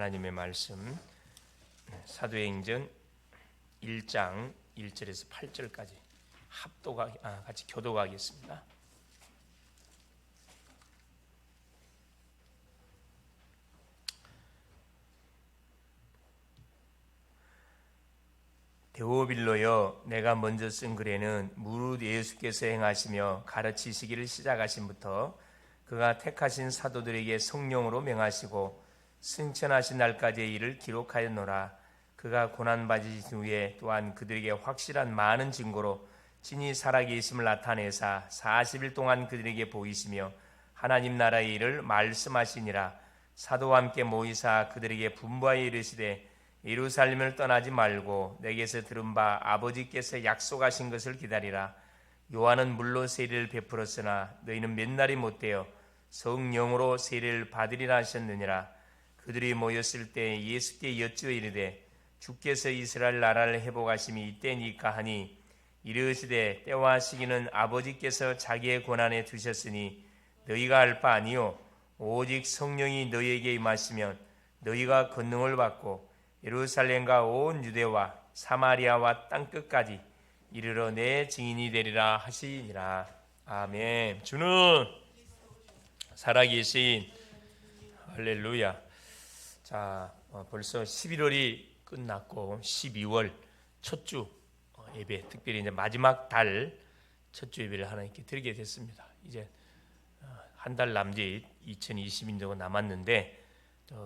하나님의 말씀 사도행전 1장 1절에서 8절까지 같이 교독하겠습니다. 데오빌로여, 내가 먼저 쓴 글에는 무릇 예수께서 행하시며 가르치시기를 시작하신부터 그가 택하신 사도들에게 성령으로 명하시고 승천하신 날까지의 일을 기록하였노라. 그가 고난받으신 후에 또한 그들에게 확실한 많은 증거로 친히 살아계심을 나타내사 40일 동안 그들에게 보이시며 하나님 나라의 일을 말씀하시니라. 사도와 함께 모이사 그들에게 분부하여 이르시되 예루살렘을 떠나지 말고 내게서 들은 바 아버지께서 약속하신 것을 기다리라. 요한은 물로 세례를 베풀었으나 너희는 몇 날이 못되어 성령으로 세례를 받으리라 하셨느니라. 그들이 모였을 때 예수께 여쭈어 이르되 주께서 이스라엘 나라를 회복하심이 이때니까 하니 이르시되 때와 시기는 아버지께서 자기의 권한에 두셨으니 너희가 알 바 아니요 오직 성령이 너희에게 임하시면 너희가 권능을 받고 예루살렘과 온 유대와 사마리아와 땅끝까지 이르러 내 증인이 되리라 하시니라. 아멘. 주는 살아계신 할렐루야. 자, 벌써 11월이 끝났고 12월 첫 주 예배, 특별히 이제 마지막 달 첫 주 예배를 하나님께 드리게 됐습니다. 이제 한 달 남짓 2020년도가 남았는데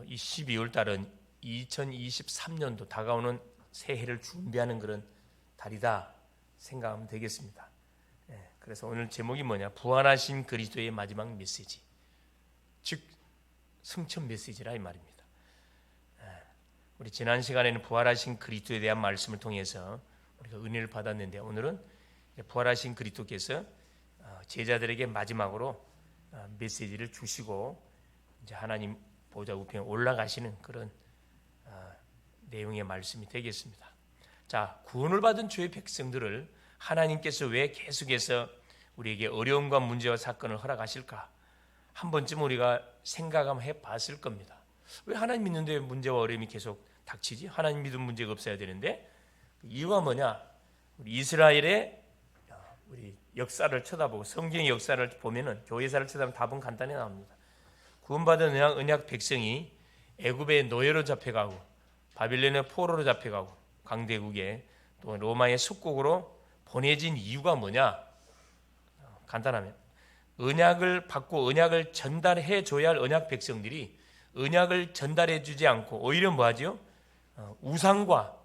이 12월 달은 2023년도 다가오는 새해를 준비하는 그런 달이다 생각하면 되겠습니다. 그래서 오늘 제목이 뭐냐? 부활하신 그리스도의 마지막 메시지, 즉 승천 메시지라 이 말입니다. 우리 지난 시간에는 부활하신 그리스도에 대한 말씀을 통해서 우리가 은혜를 받았는데 오늘은 부활하신 그리스도께서 제자들에게 마지막으로 메시지를 주시고 이제 하나님 보좌 우편에 올라가시는 그런 내용의 말씀이 되겠습니다. 자, 구원을 받은 주의 백성들을 하나님께서 왜 계속해서 우리에게 어려움과 문제와 사건을 허락하실까? 한 번쯤 우리가 생각 한번 해봤을 겁니다. 왜 하나님 믿는데 문제와 어려움이 계속 닥치지? 하나님 믿음 문제가 없어야 되는데 이유가 뭐냐? 우리 이스라엘의 우리 역사를 쳐다보고 성경의 역사를 보면은 교회사를 쳐다보면 답은 간단히 나옵니다. 구원받은 언약 백성이 애굽의 노예로 잡혀가고 바빌론의 포로로 잡혀가고 강대국에 또 로마의 속국으로 보내진 이유가 뭐냐? 간단하면 언약을 받고 언약을 전달해 줘야 할 언약 백성들이 언약을 전달해 주지 않고 오히려 뭐하죠? 우상과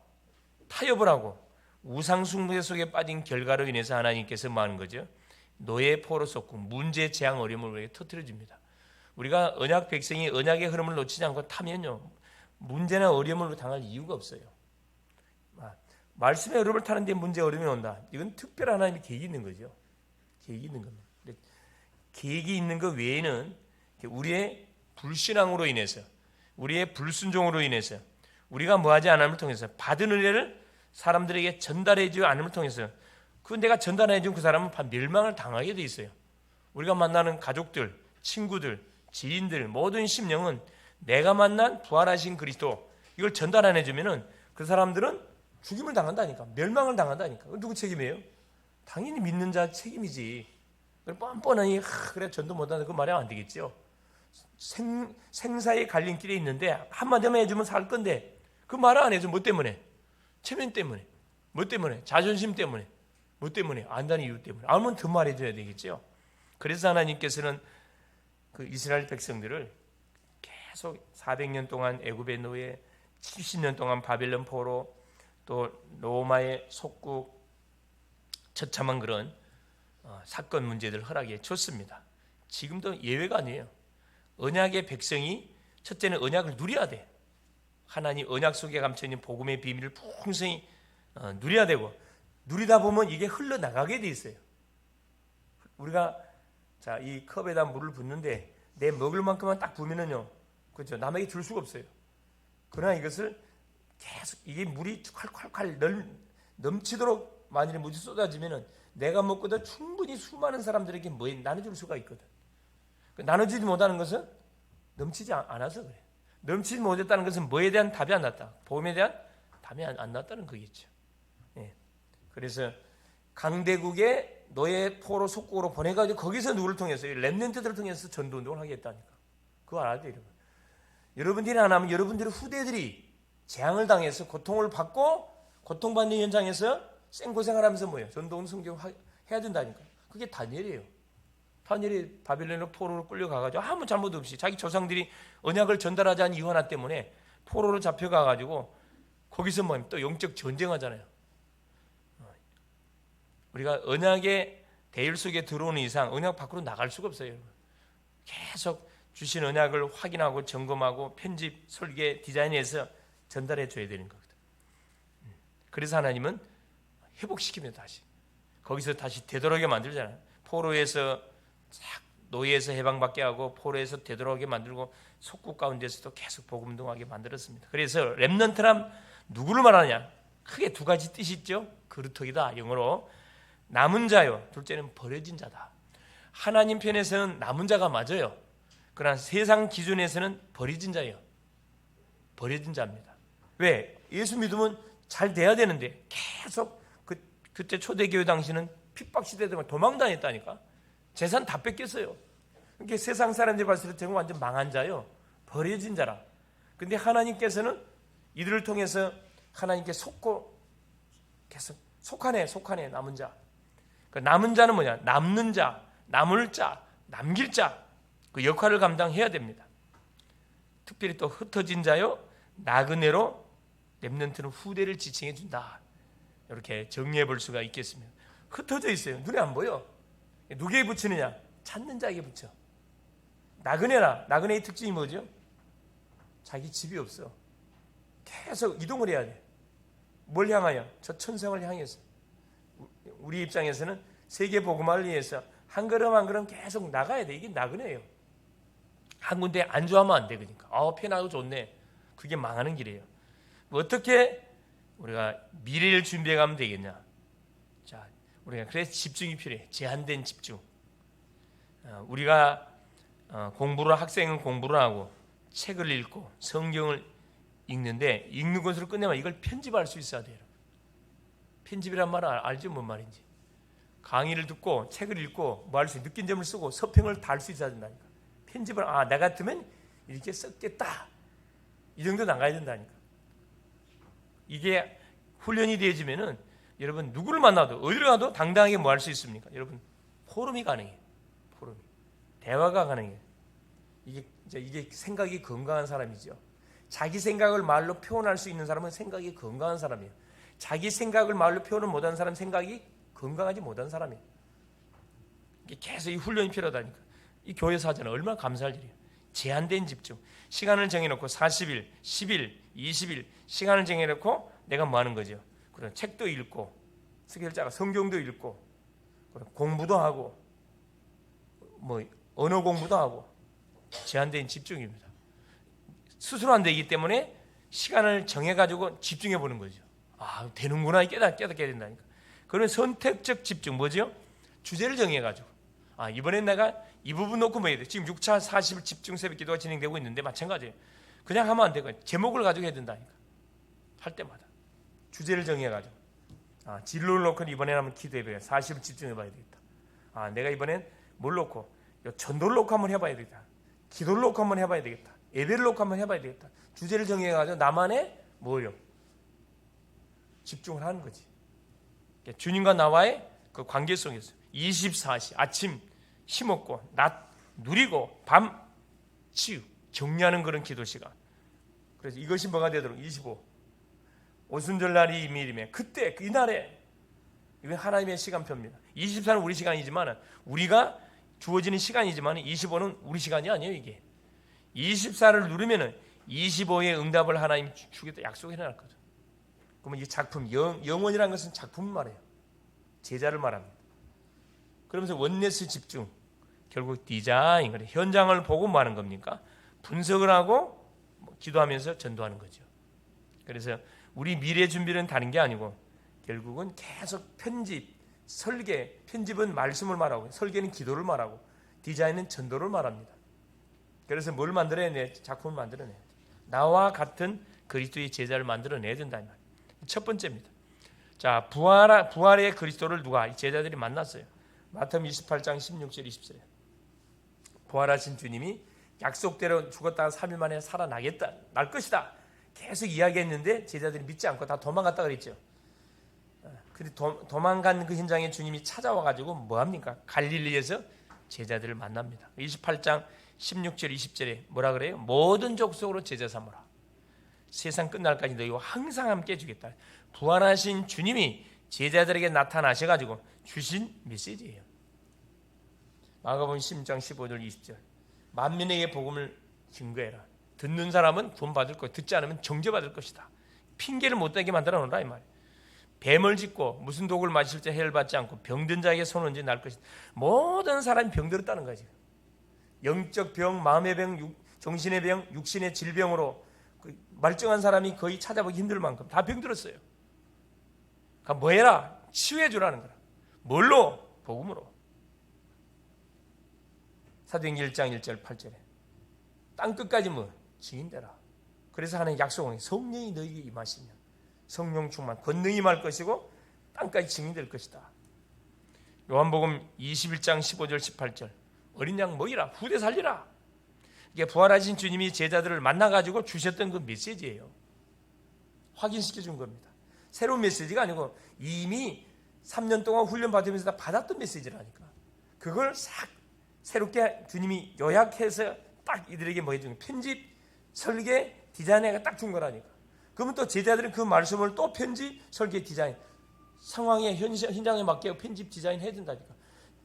타협을 하고 우상 숭배 속에 빠진 결과로 인해서 하나님께서 뭐 하는 거죠? 노예 포로 속국, 문제, 재앙, 어려움을 우리에게 터뜨려 줍니다. 우리가 언약 백성이 언약의 흐름을 놓치지 않고 타면요, 문제나 어려움을 당할 이유가 없어요. 말씀의 흐름을 타는데 문제, 어려움이 온다. 이건 특별한 하나님의 계획이 있는 거죠. 계획이 있는 겁니다. 계획이 있는 것 외에는 우리의 불신앙으로 인해서, 우리의 불순종으로 인해서, 우리가 뭐하지 않음을 통해서 받은 은혜를 사람들에게 전달해 주지 않음을 통해서 그 내가 전달해 준 그 사람은 멸망을 당하게 돼 있어요. 우리가 만나는 가족들, 친구들, 지인들 모든 심령은 내가 만난 부활하신 그리스도 이걸 전달 안 해주면은 그 사람들은 죽임을 당한다니까, 멸망을 당한다니까. 누구 책임이에요? 당연히 믿는 자 책임이지. 뻔뻔하니 그래 전도 못하는 그 말하면 안 되겠죠. 생사의 갈림길에 있는데 한마디만 해주면 살 건데 그 말을 안 해줘. 뭐 때문에? 체면 때문에. 뭐 때문에? 자존심 때문에. 뭐 때문에? 안다는 이유 때문에. 알면 더 말해줘야 되겠죠. 그래서 하나님께서는 그 이스라엘 백성들을 계속 400년 동안 애굽의 노예, 70년 동안 바벨론 포로, 또 로마의 속국, 처참한 그런 사건 문제들 허락해 줬습니다. 지금도 예외가 아니에요. 언약의 백성이 첫째는 언약을 누려야 돼. 하나님 언약 속에 감춰있는 복음의 비밀을 풍성히 누려야 되고, 누리다 보면 이게 흘러나가게 돼 있어요. 우리가 자, 이 컵에다 물을 붓는데 내 먹을 만큼만 딱 부으면은요, 그렇죠, 남에게 줄 수가 없어요. 그러나 이것을 계속 이게 물이 콸콸콸 넘치도록 만일에 물이 쏟아지면은 내가 먹고도 충분히 수많은 사람들에게 나눠줄 수가 있거든. 나눠주지 못하는 것은 넘치지 않아서 그래. 넘치지 못했다는 것은 뭐에 대한 답이 안 났다? 복음에 대한 답이 안 났다는 거겠죠. 예. 그래서 강대국에 노예 포로 속국으로 보내가지고 거기서 누구를 통해서 렘넌트들을 통해서 전도운동을 하겠다니까. 그거 알아야 돼요. 여러분들이 안 하면 여러분들의 후대들이 재앙을 당해서 고통을 받고 고통받는 현장에서 생고생을 하면서 뭐예요? 전도운 성경을 해야 된다니까. 그게 다니엘이에요. 다니엘이 바빌론으로 포로로 끌려가가지고 아무 잘못 없이 자기 조상들이 언약을 전달하지 않은 이유 하나 때문에 포로로 잡혀가가지고 거기서 뭐 또 영적 전쟁하잖아요. 우리가 언약의 대열 속에 들어오는 이상 언약 밖으로 나갈 수가 없어요. 계속 주신 언약을 확인하고 점검하고 편집, 설계, 디자인해서 전달해 줘야 되는 거거든. 그래서 하나님은 회복시킵니다. 다시 거기서 다시 되돌아오게 만들잖아요. 포로에서 노예에서 해방받게 하고 포로에서 되돌아오게 만들고 속국 가운데서도 계속 복음동하게 만들었습니다. 그래서 렘넌트란 누구를 말하느냐? 크게 두 가지 뜻이 있죠. 그루터기다 영어로 남은 자요. 둘째는 버려진 자다. 하나님 편에서는 남은 자가 맞아요. 그러나 세상 기준에서는 버려진 자예요. 버려진 자입니다. 왜? 예수 믿으면 잘 돼야 되는데 계속 그때 초대교회 당시는 핍박시대에 도망다녔다니까. 재산 다 뺏겼어요. 그러니까 세상 사람들이 봤을 때 완전 망한 자요. 버려진 자라. 근데 하나님께서는 이들을 통해서 하나님께 속고 계속 속하네 남은 자. 그 남은 자는 뭐냐? 남는 자, 남을 자, 남길 자. 그 역할을 감당해야 됩니다. 특별히 또 흩어진 자요, 나그네로 렘넌트는 후대를 지칭해 준다. 이렇게 정리해 볼 수가 있겠습니다. 흩어져 있어요. 눈에 안 보여. 누구에게 붙이느냐? 찾는 자에게 붙여. 나그네의 특징이 뭐죠? 자기 집이 없어. 계속 이동을 해야 돼. 뭘 향하여? 저 천성을 향해서. 우리 입장에서는 세계 복음화를 위해서 한 걸음 한 걸음 계속 나가야 돼. 이게 나그네예요. 한 군데 안주하면 안 돼. 그러니까 편하고 좋네. 그게 망하는 길이에요. 어떻게 우리가 미래를 준비해 가면 되겠냐? 자, 우리가 그래서 집중이 필요해. 제한된 집중. 우리가 학생은 공부를 하고 책을 읽고 성경을 읽는데 읽는 것으로 끝내면 이걸 편집할 수 있어야 돼요. 편집이란 말은 알죠? 뭔 말인지. 강의를 듣고 책을 읽고 뭐 할 수 느낀 점을 쓰고 서평을 달 수 있어야 된다니까. 편집을 나 같으면 이렇게 썼겠다. 이 정도 나가야 된다니까. 이게 훈련이 되어지면은 여러분 누구를 만나도 어디를 가도 당당하게 뭐 할 수 있습니까? 여러분 포럼이 가능해요. 포럼이. 대화가 가능해요. 이게 생각이 건강한 사람이죠. 자기 생각을 말로 표현할 수 있는 사람은 생각이 건강한 사람이에요. 자기 생각을 말로 표현을 못하는 사람은 생각이 건강하지 못한 사람이에요. 이게 계속 이 훈련이 필요하다니까. 이 교회 사전은 얼마나 감사할 일이에요. 제한된 집중. 시간을 정해놓고 40일, 10일, 20일 시간을 정해놓고 내가 뭐 하는 거죠? 그런 책도 읽고 스케일자가 성경도 읽고 공부도 하고 뭐 언어 공부도 하고 제한된 집중입니다. 스스로 안 되기 때문에 시간을 정해가지고 집중해 보는 거죠. 되는구나 깨닫게 된다니까. 그런 선택적 집중 뭐죠? 주제를 정해가지고 이번엔 내가 이 부분 놓고 뭐 해야 돼? 지금 6차 40일 집중 새벽 기도가 진행되고 있는데 마찬가지예요. 그냥 하면 안 되고 제목을 가지고 해야 된다니까. 할 때마다 주제를 정해가지고 진로를 놓고 이번엔 한번 기도해봐야 40일 집중해봐야 되겠다. 내가 이번엔 뭘 놓고 전도를 놓고 한번 해봐야 되겠다. 기도를 놓고 한번 해봐야 되겠다. 예배를 놓고 한번 해봐야 되겠다. 주제를 정해가지고 나만의 뭐요? 집중을 하는 거지. 주님과 나와의 그 관계 속에서 24시 아침 힘없고 낮 누리고 밤 치유 정리하는 그런 기도 시간. 그래서 이것이 뭐가 되도록 25 오순절 날이 이밀이면 그때 이날에 이건 하나님의 시간표입니다. 24는 우리 시간이지만 우리가 주어지는 시간이지만 25는 우리 시간이 아니에요. 이게 24를 누르면은 25의 응답을 하나님 주겠다 약속해 놨거든. 그러면 이 작품 영원이라는 것은 작품을 말해요. 제자를 말합니다. 그러면서 원네스 집중 결국 디자인 현장을 보고 뭐 하는 겁니까? 분석을 하고 기도하면서 전도하는 거죠. 그래서 우리 미래 준비는 다른 게 아니고 결국은 계속 편집, 설계, 편집은 말씀을 말하고 설계는 기도를 말하고 디자인은 전도를 말합니다. 그래서 뭘 만들어야 돼? 작품을 만들어내. 나와 같은 그리스도의 제자를 만들어내야 된다 이 말이에요. 첫 번째입니다. 자, 부활의 그리스도를 누가? 이 제자들이 만났어요. 마태복음 28장 16절 20절에 부활하신 주님이 약속대로 죽었다가 3일 만에 살아나겠다, 날 것이다 계속 이야기했는데 제자들이 믿지 않고 다 도망갔다 그랬죠. 근데 도망간 그 현장에 주님이 찾아와가지고 뭐합니까? 갈릴리에서 제자들을 만납니다. 28장 16절 20절에 뭐라 그래요? 모든 족속으로 제자 삼으라. 세상 끝날까지 너희와 항상 함께 해주겠다. 부활하신 주님이 제자들에게 나타나셔가지고 주신 메시지예요. 마가복음 10장 15절 20절 만민에게 복음을 증거해라. 듣는 사람은 구원 받을 것, 듣지 않으면 정죄받을 것이다. 핑계를 못 대게 만들어 놓으라 이 말이에요. 뱀을 짚고 무슨 독을 마실 때 해를 받지 않고 병든 자에게 손 얹어 날 것이다. 모든 사람이 병들었다는 거지. 영적 병, 마음의 병, 정신의 병, 육신의 질병으로 말정한 사람이 거의 찾아보기 힘들 만큼 다 병들었어요. 그러니까 뭐 해라? 치유해 주라는 거라. 뭘로? 복음으로. 사도행전 1장 1절 8절에 땅끝까지 뭐 증인되라. 그래서 하나님 약속은 성령이 너희에게 임하시면 성령 충만 권능이 임할 것이고 땅까지 증인될 것이다. 요한복음 21장 15절 18절 어린 양 먹이라, 후대 살리라. 이게 부활하신 주님이 제자들을 만나가지고 주셨던 그 메시지예요. 확인시켜 준 겁니다. 새로운 메시지가 아니고 이미 3년 동안 훈련 받으면서 다 받았던 메시지라니까. 그걸 싹 새롭게 주님이 요약해서 딱 이들에게 뭐 해준 편집, 설계, 디자인해가 딱 준 거라니까. 그러면 또 제자들은 그 말씀을 또 편집, 설계, 디자인 상황에 현장에 맞게 편집, 디자인 해야 된다니까.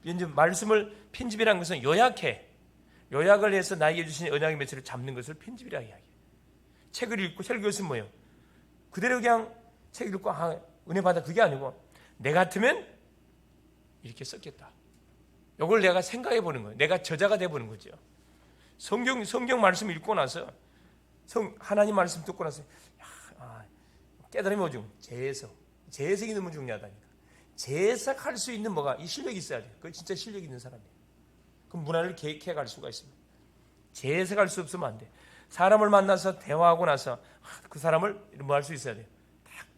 이제 말씀을 편집이라는 것은 요약을 해서 나에게 주신 언약의 메시지를 잡는 것을 편집이라 이야기해요. 책을 읽고 설교는 뭐예요? 그대로 그냥 책 읽고 은혜 받아 그게 아니고 내 같으면 이렇게 썼겠다. 이걸 내가 생각해 보는 거예요. 내가 저자가 돼 보는 거죠. 성경 말씀 읽고 나서 하나님 말씀 듣고 나서 깨달음이 오죠. 재해석이 너무 중요하다니까. 재해석할 수 있는 뭐가 이 실력이 있어야 돼. 그건 진짜 실력 있는 사람이에요. 그럼 문화를 계획해 갈 수가 있습니다. 재해석할 수 없으면 안 돼. 사람을 만나서 대화하고 나서 그 사람을 뭐 할 수 있어야 돼. 딱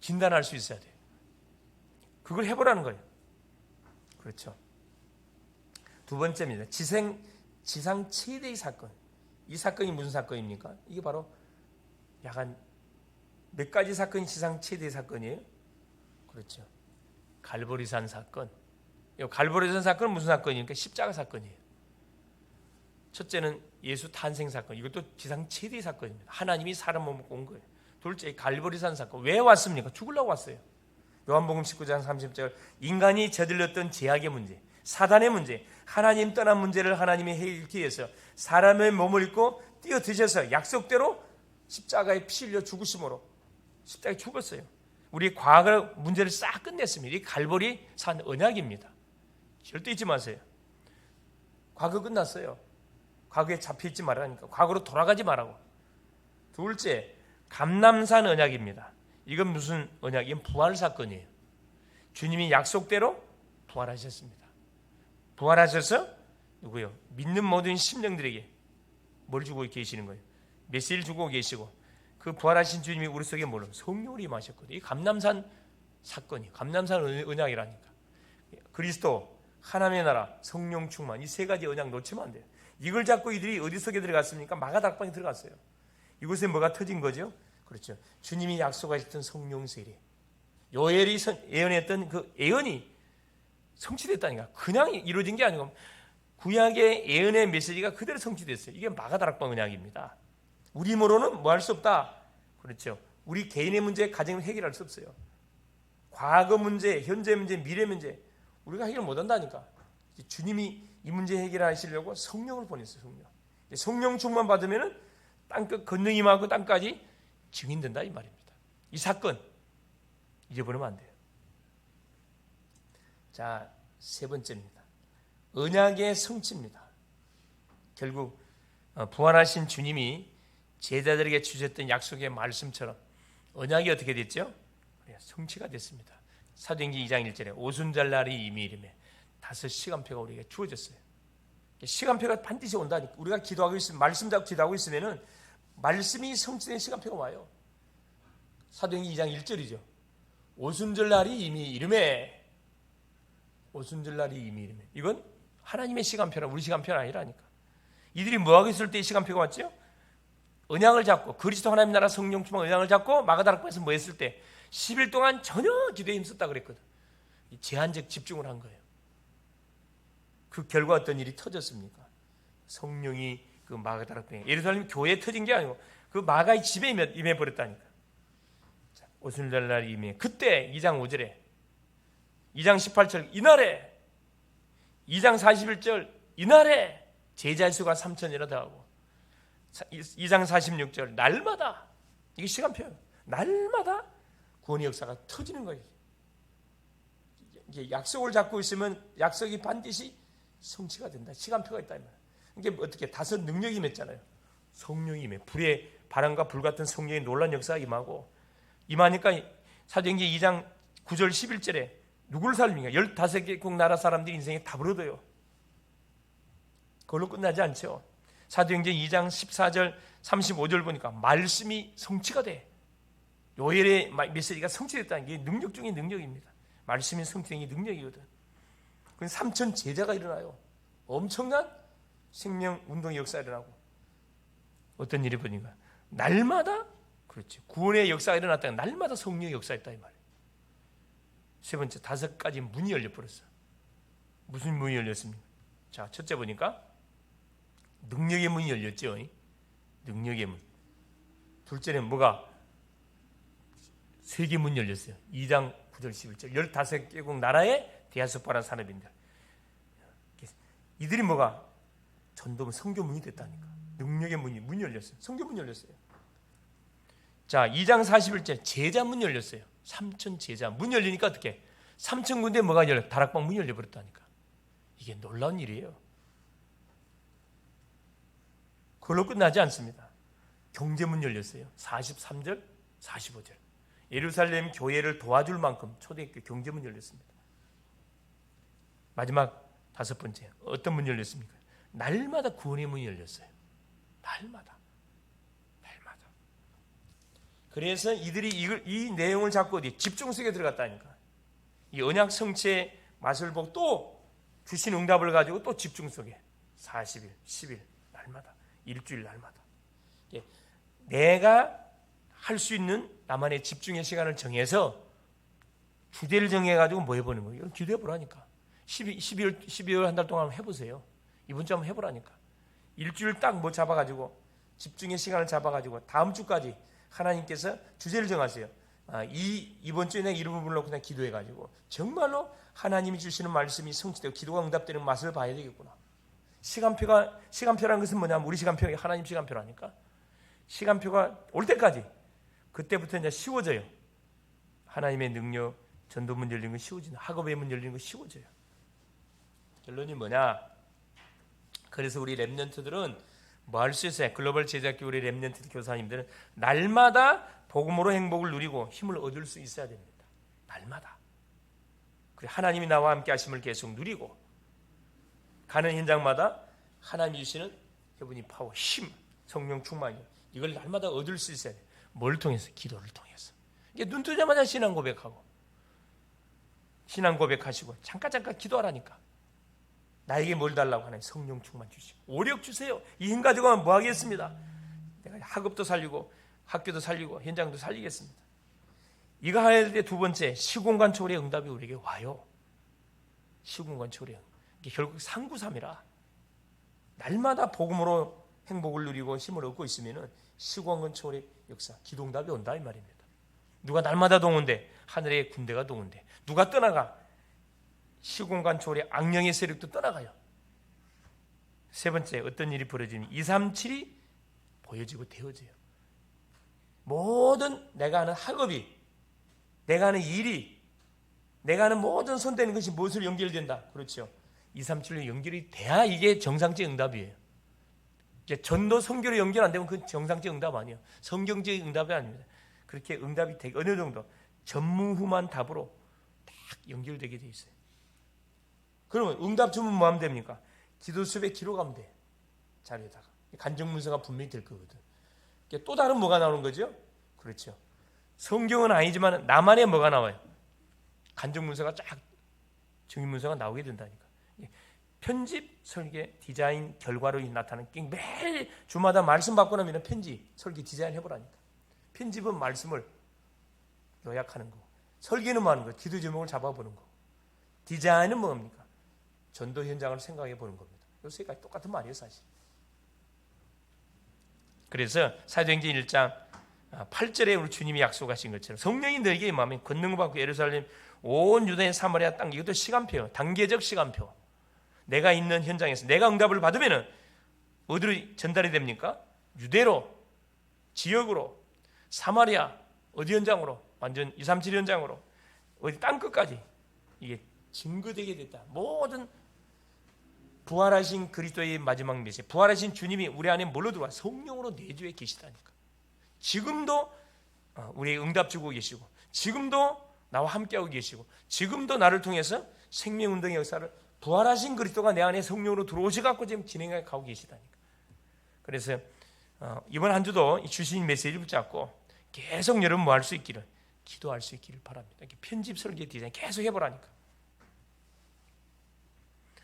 진단할 수 있어야 돼. 그걸 해보라는 거예요. 그렇죠. 두 번째입니다. 지상 최대의 사건. 이 사건이 무슨 사건입니까? 이게 바로 약간 몇 가지 사건이 지상 최대의 사건이에요. 그렇죠. 갈보리산 사건. 이 갈보리산 사건은 무슨 사건입니까? 십자가 사건이에요. 첫째는 예수 탄생 사건. 이것도 지상 최대의 사건입니다. 하나님이 사람 몸을 온 거예요. 둘째 갈보리산 사건. 왜 왔습니까? 죽으려고 왔어요. 요한복음 19장 30절 인간이 저질렀던 죄악의 문제, 사단의 문제, 하나님 떠난 문제를 하나님이 해결하기 위해서 사람의 몸을 입고 뛰어드셔서 약속대로 십자가에 피 흘려 죽으심으로 십자가에 죽었어요. 우리 과거 문제를 싹 끝냈습니다. 이 갈보리산 언약입니다. 절대 잊지 마세요. 과거 끝났어요. 과거에 잡혀있지 말라니까. 과거로 돌아가지 말라고. 둘째, 감람산 언약입니다. 이건 무슨 언약? 이건 부활 사건이에요. 주님이 약속대로 부활하셨습니다. 부활하셔서 누구요? 믿는 모든 심령들에게 뭘 주고 계시는 거예요? 메시지를 주고 계시고 그 부활하신 주님이 우리 속에 뭘로? 성령을 임하셨거든요. 이 감람산 사건이 감람산 언약이라니까. 그리스도, 하나님의 나라, 성령 충만 이 세 가지 언약 놓치면 안 돼요. 이걸 잡고 이들이 어디 속에 들어갔습니까? 마가다락방에 들어갔어요. 이곳에 뭐가 터진 거죠? 그렇죠. 주님이 약속하셨던 성령 세례. 요엘이 예언했던 그 예언이 성취됐다니까. 그냥 이루어진 게 아니고 구약의 예언의 메시지가 그대로 성취됐어요. 이게 마가다락방 언약입니다. 우리 힘으로는 뭐 할 수 없다. 그렇죠. 우리 개인의 문제, 가정을 해결할 수 없어요. 과거 문제, 현재 문제, 미래 문제 우리가 해결 못 한다니까. 주님이 이 문제 해결하시려고 성령을 보냈어요. 성령 충만 받으면은 땅끝 권능 임하고 땅까지 증인된다 이 말입니다. 이 사건 잊어버리면 안 돼요. 자, 세 번째입니다. 언약의 성취입니다. 결국 부활하신 주님이 제자들에게 주셨던 약속의 말씀처럼 언약이 어떻게 됐죠? 성취가 됐습니다. 사도행전 2장 1절에 오순절 날이 이미 이름에 5시간표가 우리에게 주어졌어요. 시간표가 반드시 온다니까. 우리가 기도하고 있으면 말씀 잡고 기도하고 있으면은 말씀이 성취된 시간표가 와요. 사도행전 2장 1절이죠. 오순절날이 이미 이름에, 오순절날이 이미 이름에. 이건 하나님의 시간표라, 우리 시간표는 아니라니까. 이들이 뭐하고 있을 때 시간표가 왔죠? 언약을 잡고, 그리스도 하나님 나라 성령 충만 언약을 잡고 마가다락방에서 뭐 했을 때 10일 동안 전혀 기도에 힘썼다 그랬거든. 제한적 집중을 한 거예요. 그 결과 어떤 일이 터졌습니까? 성령이 그 마가다락방에, 예루살렘 교회에 터진 게 아니고 그 마가의 집에 임해버렸다니까. 오순절날 임해. 그때 2장 5절에, 2장 18절 이날에, 2장 41절 이날에 제자 수가 3,000이나 더하고, 2장 46절 날마다, 이게 시간표예요. 날마다 구원의 역사가 터지는 거예요. 이게 약속을 잡고 있으면 약속이 반드시 성취가 된다. 시간표가 있다 이 말이에요. 이게 어떻게 다섯 능력이 임했잖아요. 성령이 임해, 불의 바람과 불 같은 성령의 놀란 역사가 임하고, 임하니까 사도행전 2장 9절 11절에 누구를 살립니까? 15개국 나라 사람들이 인생에 다 불어도요. 그걸로 끝나지 않죠. 사도행전 2장 14절 35절 보니까 말씀이 성취가 돼. 요엘의 메시지가 성취됐다는 게 능력 중에 능력입니다. 말씀이 성취된 게 능력이거든. 그럼 3,000 제자가 일어나요. 엄청난 생명 운동의 역사가 일어나고, 어떤 일이 보니까 날마다, 그렇지, 구원의 역사가 일어났다가 날마다 성령의 역사가 있다 이 말이에요. 세 번째, 5가지 문이 열려버렸어. 무슨 문이 열렸습니까? 자, 첫째 보니까 능력의 문이 열렸죠. 능력의 문. 둘째는 뭐가? 세계 문이 열렸어요. 2장 9절 11절 15개국 나라의 디아스포라 산업인들, 이들이 뭐가? 전도문, 선교문이 됐다니까. 능력의 문이 열렸어요. 선교문이 열렸어요. 자, 2장 41절 제자 문 열렸어요. 3,000 제자 문 열리니까 어떻게? 3,000 군데 뭐가 열려? 다락방 문이 열려버렸다니까. 이게 놀라운 일이에요. 그걸로 끝나지 않습니다. 경제문 열렸어요. 43절 45절 예루살렘 교회를 도와줄 만큼 초대교회 경제문 열렸습니다. 마지막 5번째, 어떤 문이 열렸습니까? 날마다 구원의 문이 열렸어요. 날마다. 그래서 이들이 이 내용을 잡고 어디 집중 속에 들어갔다니까. 이 언약 성취의 맛을 보고 또 주신 응답을 가지고 또 집중 속에 40일, 10일 날마다, 일주일 날마다. 내가 할 수 있는 나만의 집중의 시간을 정해서 주제를 정해가지고 뭐 해보는 거예요? 이건 기도해보라니까. 12월 한 달 동안 해보세요. 이번 주 한번 해보라니까. 일주일 딱 뭐 잡아가지고 집중의 시간을 잡아가지고 다음 주까지 하나님께서 주제를 정하세요. 이번 주에 내가 이름을 불러놓고 그냥 기도해가지고 정말로 하나님이 주시는 말씀이 성취되고 기도가 응답되는 맛을 봐야 되겠구나. 시간표라는 것은 뭐냐면 우리 시간표가 하나님 시간표라니까. 시간표가 올 때까지, 그때부터 이제 쉬워져요. 하나님의 능력, 전도문 열리는 거 쉬워지는, 학업의 문 열리는 거 쉬워져요. 결론이 뭐냐? 그래서 우리 렘넌트들은 뭐 할 수 있어요? 글로벌 제자교 우리 렘넌트 교사님들은 날마다 복음으로 행복을 누리고 힘을 얻을 수 있어야 됩니다. 날마다. 그래, 하나님이 나와 함께 하심을 계속 누리고, 가는 현장마다 하나님이 주시는 해보니 파워, 힘, 성령 충만이, 이걸 날마다 얻을 수 있어야 돼요. 뭘 통해서? 기도를 통해서. 이게 눈 뜨자마자 신앙 고백하고, 신앙 고백하시고 잠깐 기도하라니까. 나에게 뭘 달라고? 하나님 성령 충만 주시고 오력 주세요. 이 힘 가지고만 뭐 하겠습니다. 내가 학업도 살리고 학교도 살리고 현장도 살리겠습니다. 이거 할 때 두 번째, 시공간 초월의 응답이 우리에게 와요. 시공간 초월의 응답. 이게 결국 상구삼이라. 날마다 복음으로 행복을 누리고 힘을 얻고 있으면 시공간 초월의 역사, 기도응답이 온다 이 말입니다. 누가 날마다 동원돼? 하늘의 군대가 동원돼. 누가 떠나가? 시공간 초월의 악령의 세력도 떠나가요. 세 번째, 어떤 일이 벌어지니 237이 보여지고 되어져요. 모든 내가 하는 학업이, 내가 하는 일이, 내가 하는 모든 손대는 것이 무엇을 연결된다? 그렇죠. 237로 연결이 돼야 이게 정상적 응답이에요. 전도 선교로 연결 안 되면 그건 정상적 응답 아니에요. 성경적 응답이 아닙니다. 그렇게 응답이 되게 어느 정도 전무후무한 답으로 딱 연결되게 돼 있어요. 그러면 응답 주면 뭐 하면 됩니까? 기도 수업에 기록하면 돼. 자리에다가. 간증 문서가 분명히 될 거거든. 또 다른 뭐가 나오는 거죠? 그렇죠. 성경은 아니지만 나만의 뭐가 나와요? 간증문서가 쫙 증인문서가 나오게 된다니까. 편집, 설계, 디자인 결과로 나타나는 매일 주마다 말씀 받고 나면 편집, 설계, 디자인 해보라니까. 편집은 말씀을 요약하는 거, 설계는 뭐 하는 거, 기도 제목을 잡아보는 거, 디자인은 뭡니까? 전도 현장을 생각해 보는 겁니다. 요 세 가지 똑같은 말이에요, 사실. 그래서 사도행전 1장 8절에 우리 주님이 약속하신 것처럼 성령이 너에게 임하면 권능을 받고 예루살렘 온 유다인 사마리아 땅, 이것도 시간표, 단계적 시간표. 내가 있는 현장에서 내가 응답을 받으면 어디로 전달이 됩니까? 유대로, 지역으로, 사마리아, 어디 현장으로? 완전 237 현장으로, 어디 땅끝까지 이게 증거되게 됐다. 모든 부활하신 그리스도의 마지막 메시지, 부활하신 주님이 우리 안에 뭘로 들어와? 성령으로 내주에 계시다니까. 지금도 우리의 응답 주고 계시고, 지금도 나와 함께하고 계시고, 지금도 나를 통해서 생명운동의 역사를 부활하신 그리스도가 내 안에 성령으로 들어오셔갖고 지금 진행해 가고 계시다니까. 그래서 이번 한 주도 주신 메시지를 붙잡고 계속 여러분 뭐 할 수 있기를, 기도할 수 있기를 바랍니다. 이렇게 편집, 설계, 디자인 계속 해보라니까.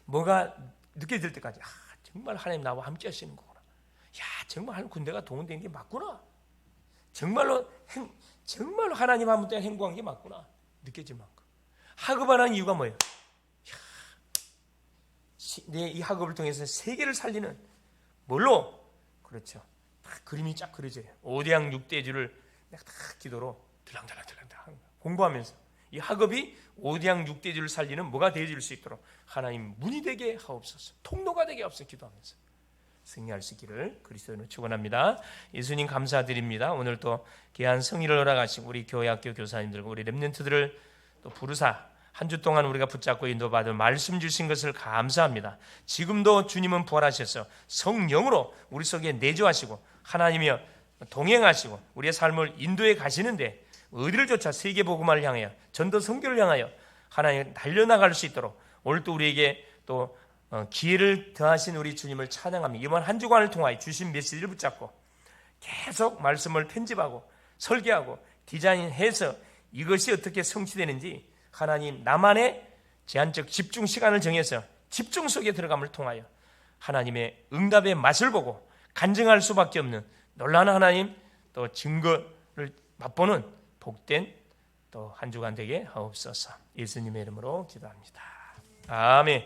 뭐가 느껴질 때까지 정말 하나님 나와 함께 하시는 거구나. 정말 하나님 군대가 동원된 게 맞구나. 정말로 하나님 한 분 때문에 행복한 게 맞구나. 느껴질 만큼. 학업하는 이유가 뭐예요? 내 이 학업을 통해서 세계를 살리는 뭘로? 그렇죠. 다 그림이 쫙 그려져요. 5대양 6대주를 내가 다 기도로 들랑들랑 공부하면서 이 학업이 5대양 6대주를 살리는 뭐가 되어질 수 있도록 하나님 문이 되게 하옵소서, 통로가 되게 하옵소서 기도하면서 승리할 수 있기를 그리스도로 축원합니다. 예수님 감사드립니다. 오늘 또 귀한 성의를 허락하신 우리 교회 학교 교사님들과 우리 렘넌트들을 또 부르사 한 주 동안 우리가 붙잡고 인도받은 말씀 주신 것을 감사합니다. 지금도 주님은 부활하셔서 성령으로 우리 속에 내주하시고 하나님이여 동행하시고 우리의 삶을 인도해 가시는데 어디를 쫓아 세계복음화를 향하여 전도 선교를 향하여 하나님 달려나갈 수 있도록 오늘 또 우리에게 또 기회를 더하신 우리 주님을 찬양하며 이번 한 주간을 통하여 주신 메시지를 붙잡고 계속 말씀을 편집하고 설계하고 디자인해서 이것이 어떻게 성취되는지 하나님 나만의 제한적 집중 시간을 정해서 집중 속에 들어감을 통하여 하나님의 응답의 맛을 보고 간증할 수밖에 없는 놀라운 하나님 또 증거를 맛보는 복된 또 한 주간 되게 하옵소서. 예수님의 이름으로 기도합니다. 아멘.